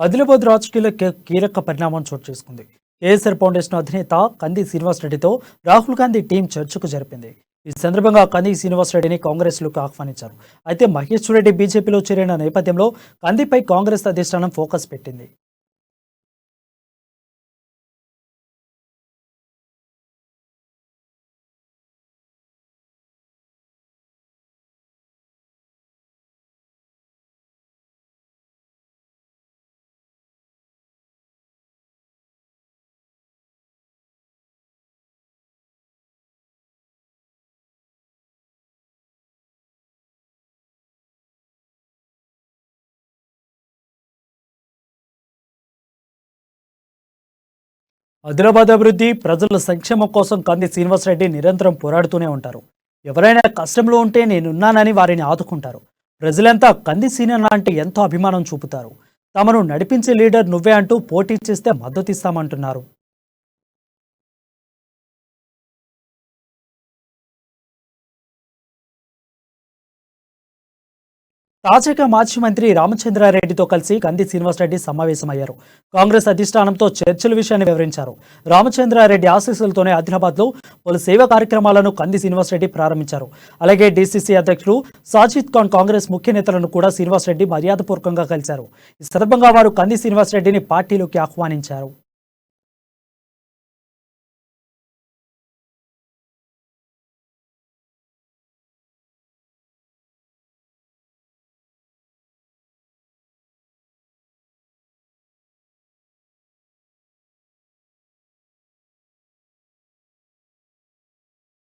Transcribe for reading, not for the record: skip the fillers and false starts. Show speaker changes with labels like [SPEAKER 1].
[SPEAKER 1] ఆదిలాబాద్ రాజకీయాల్లో కీలక పరిణామం చోటు చేసుకుంది. కేఎస్ఆర్ ఫౌండేషన్ అధినేత కంది శ్రీనివాస్ రెడ్డితో రాహుల్ గాంధీ టీం చర్చకు జరిపింది. ఈ సందర్భంగా కంది శ్రీనివాస్ రెడ్డిని కాంగ్రెస్లోకి ఆహ్వానించారు. అయితే మహేష్ రెడ్డి బీజేపీలో చేరిన నేపథ్యంలో కందిపై కాంగ్రెస్ అధిష్టానం ఫోకస్ పెట్టింది. ఆదిలాబాద్ అభివృద్ధి, ప్రజల సంక్షేమం కోసం కంది శ్రీనివాస్ రెడ్డి నిరంతరం పోరాడుతూనే ఉంటారు. ఎవరైనా కష్టంలో ఉంటే నేనున్నానని వారిని ఆదుకుంటారు. ప్రజలంతా కంది సీనియర్ లాంటి ఎంతో అభిమానం చూపుతారు. తమను నడిపించే లీడర్ నువ్వే అంటూ పోటీ చేస్తే మద్దతిస్తామంటున్నారు. తాజాగా మాజీ మంత్రి రామచంద్రారెడ్డితో కలిసి కంది శ్రీనివాసరెడ్డి సమావేశమయ్యారు. కాంగ్రెస్ అధిష్టానంతో చర్చల విషయాన్ని వివరించారు. రామచంద్రారెడ్డి ఆశీస్సులతోనే ఆదిలాబాద్లో పలు సేవా కార్యక్రమాలను కంది శ్రీనివాసరెడ్డి ప్రారంభించారు. అలాగే డీసీసీ అధ్యక్షులు సాజిద్ ఖాన్, కాంగ్రెస్ ముఖ్య నేతలను కూడా శ్రీనివాసరెడ్డి మర్యాదపూర్వకంగా కలిశారు. ఈ సందర్భంగా వారు కంది శ్రీనివాసరెడ్డిని పార్టీలోకి ఆహ్వానించారు.